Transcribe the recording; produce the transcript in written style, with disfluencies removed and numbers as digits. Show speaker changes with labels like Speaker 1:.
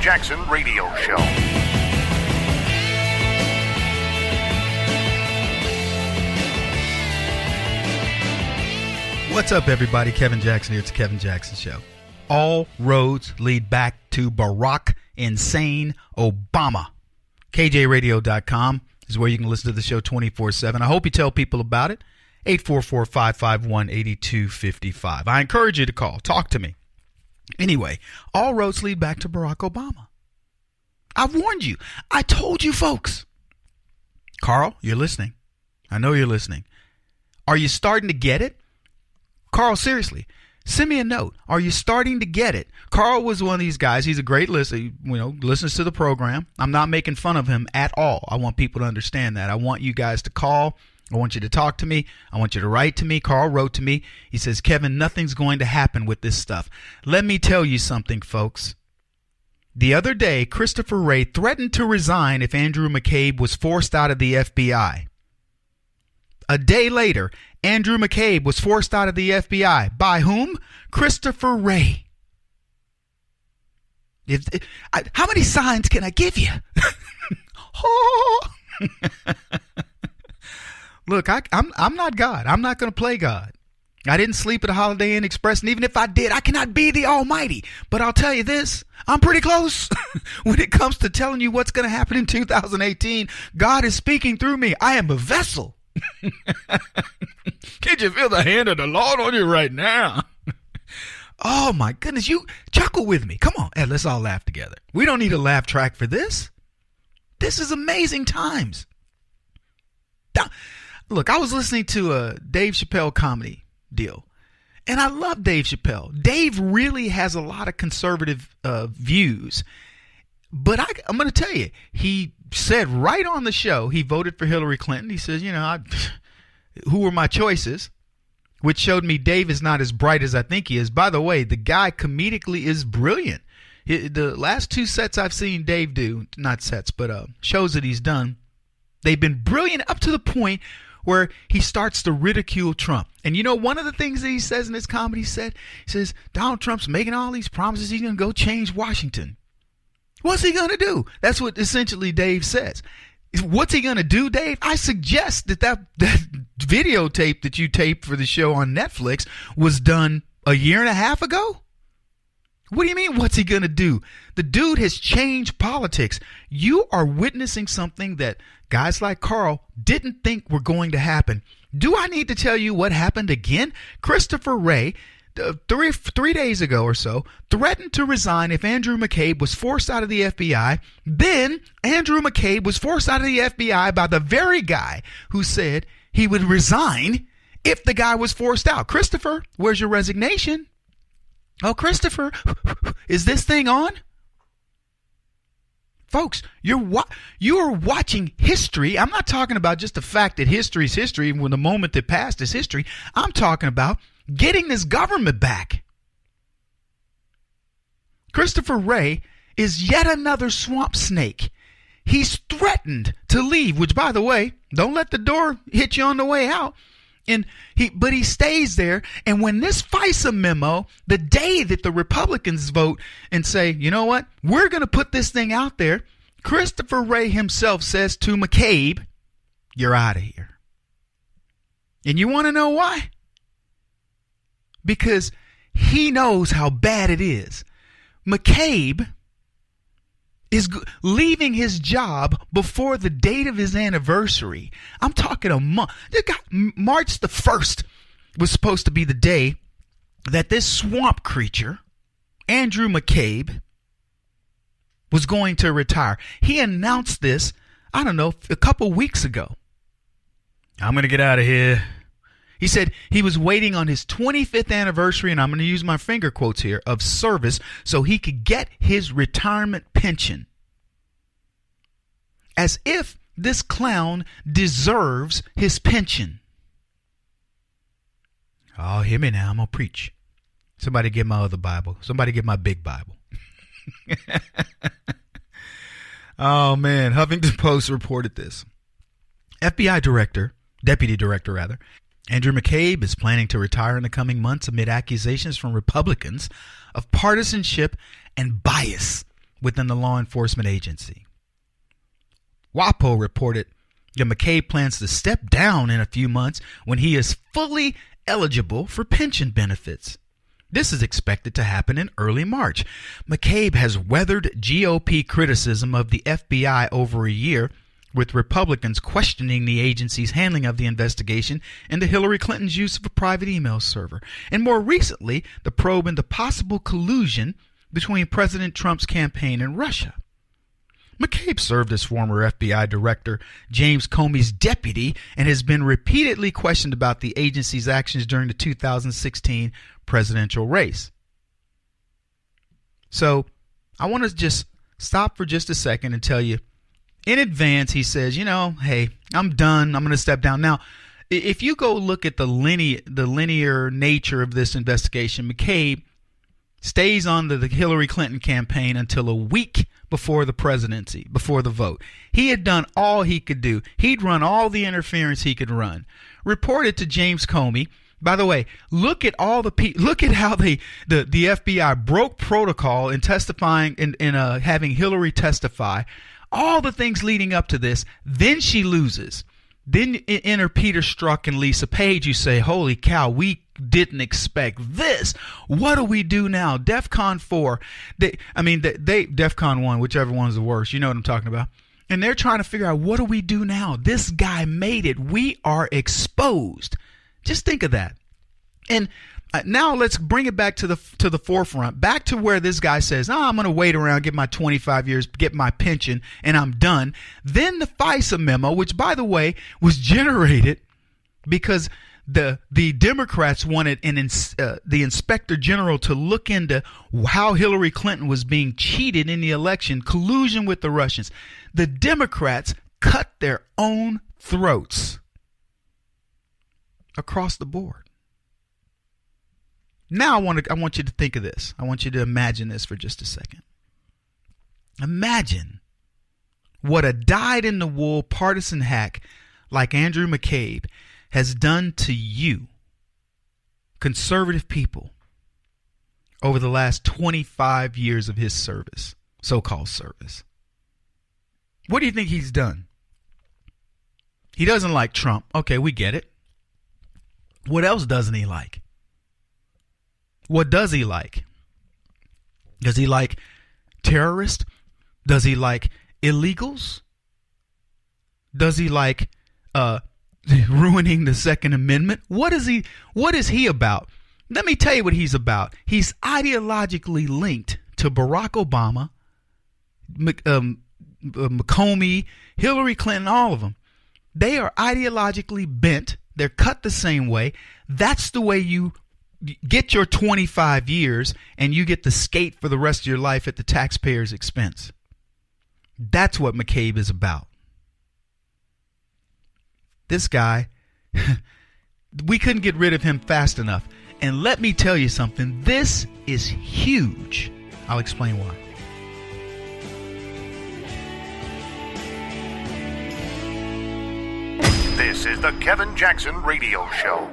Speaker 1: Jackson Radio Show.
Speaker 2: What's up, everybody? Kevin Jackson here. It's the Kevin Jackson Show. All roads lead back to Barack Insane Obama. KJRadio.com is where you can listen to the show 24/7. I hope you tell people about it. 844-551-8255. I encourage you to call. Talk to me. Anyway, all roads lead back to Barack Obama. I've warned you. I told you, folks. Carl, you're listening. I know you're listening. Are you starting to get it? Carl, seriously, send me a note. Are you starting to get it? Carl was one of these guys. He's a great listener, listens to the program. I'm not making fun of him at all. I want people to understand that. I want you guys to call. I want you to talk to me. I want you to write to me. Carl wrote to me. He says, Kevin, nothing's going to happen with this stuff. Let me tell you something, folks. The other day, Christopher Wray threatened to resign if Andrew McCabe was forced out of the FBI. A day later, Andrew McCabe was forced out of the FBI. By whom? Christopher Wray. How many signs can I give you? Oh. Look, I'm not God. I'm not going to play God. I didn't sleep at a Holiday Inn Express, and even if I did, I cannot be the Almighty. But I'll tell you this, I'm pretty close. When it comes to telling you what's going to happen in 2018, God is speaking through me. I am a vessel. Can't you feel the hand of the Lord on you right now? Oh my goodness, you chuckle with me. Come on, hey, let's all laugh together. We don't need a laugh track for this. This is amazing times. Look, I was listening to a Dave Chappelle comedy deal, and I love Dave Chappelle. Dave really has a lot of conservative views, but I'm going to tell you, he said right on the show he voted for Hillary Clinton. He says, who were my choices, which showed me Dave is not as bright as I think he is. By the way, the guy comedically is brilliant. The last two sets I've seen Dave do, not sets, but shows that he's done, they've been brilliant up to the point where he starts to ridicule Trump. And one of the things that he says in his comedy, he says, Donald Trump's making all these promises. He's going to go change Washington. What's he going to do? That's what essentially Dave says. What's he going to do, Dave? I suggest that videotape that you taped for the show on Netflix was done a year and a half ago. What do you mean, what's he going to do? The dude has changed politics. You are witnessing something that guys like Carl didn't think were going to happen. Do I need to tell you what happened again? Christopher Wray, 3 days ago or so, threatened to resign if Andrew McCabe was forced out of the FBI. Then Andrew McCabe was forced out of the FBI by the very guy who said he would resign if the guy was forced out. Christopher, where's your resignation? Oh, Christopher, is this thing on? Folks, you are watching history. I'm not talking about just the fact that history is history when the moment that passed is history. I'm talking about getting this government back. Christopher Wray is yet another swamp snake. He's threatened to leave, which, by the way, don't let the door hit you on the way out. But he stays there. And when this FISA memo, the day that the Republicans vote and say, you know what, we're going to put this thing out there, Christopher Wray himself says to McCabe, you're out of here. And you want to know why? Because he knows how bad it is. McCabe is leaving his job before the date of his anniversary. I'm talking a month. March the 1st was supposed to be the day that this swamp creature, Andrew McCabe, was going to retire. He announced this, a couple weeks ago. I'm going to get out of here. He said he was waiting on his 25th anniversary, and I'm going to use my finger quotes here, of service so he could get his retirement pension. As if this clown deserves his pension. Oh, hear me now. I'm going to preach. Somebody get my other Bible. Somebody get my big Bible. Oh, man. Huffington Post reported this. FBI Deputy Director, Andrew McCabe is planning to retire in the coming months amid accusations from Republicans of partisanship and bias. within the law enforcement agency. WAPO reported that McCabe plans to step down in a few months when he is fully eligible for pension benefits. This is expected to happen in early March. McCabe has weathered GOP criticism of the FBI over a year, with Republicans questioning the agency's handling of the investigation into Hillary Clinton's use of a private email server, and more recently, the probe into possible collusion between President Trump's campaign and Russia. McCabe served as former FBI Director James Comey's deputy and has been repeatedly questioned about the agency's actions during the 2016 presidential race. So I want to just stop for just a second and tell you, in advance, he says, hey, I'm done. I'm going to step down. Now, if you go look at the linear nature of this investigation, McCabe stays on the Hillary Clinton campaign until a week before the presidency, before the vote. He had done all he could do. He'd run all the interference he could run. Reported to James Comey. By the way, look at how the FBI broke protocol in testifying in having Hillary testify. All the things leading up to this, then she loses. Then enter Peter Strzok and Lisa Page. You say, holy cow, we didn't expect this. What do we do now? DEFCON 4. DEFCON 1, whichever one's the worst. You know what I'm talking about. And they're trying to figure out, what do we do now? This guy made it. We are exposed. Just think of that. And now let's bring it back to the forefront, back to where this guy says, I'm going to wait around, get my 25 years, get my pension, and I'm done. Then the FISA memo, which, by the way, was generated because the Democrats wanted the Inspector General to look into how Hillary Clinton was being cheated in the election, collusion with the Russians. The Democrats cut their own throats across the board. Now I want you to think of this. I want you to imagine this for just a second. Imagine what a dyed-in-the-wool partisan hack like Andrew McCabe has done to you, conservative people, over the last 25 years of his service, so-called service. What do you think he's done? He doesn't like Trump. Okay, we get it. What else doesn't he like? What does he like? Does he like terrorists? Does he like illegals? Does he like ruining the Second Amendment? What is he about? Let me tell you what he's about. He's ideologically linked to Barack Obama, McComey, Hillary Clinton, all of them. They are ideologically bent. They're cut the same way. That's the way you get your 25 years and you get to skate for the rest of your life at the taxpayer's expense. That's what McCabe is about. This guy, we couldn't get rid of him fast enough. And let me tell you something, this is huge. I'll explain why.
Speaker 1: This is the Kevin Jackson Radio Show.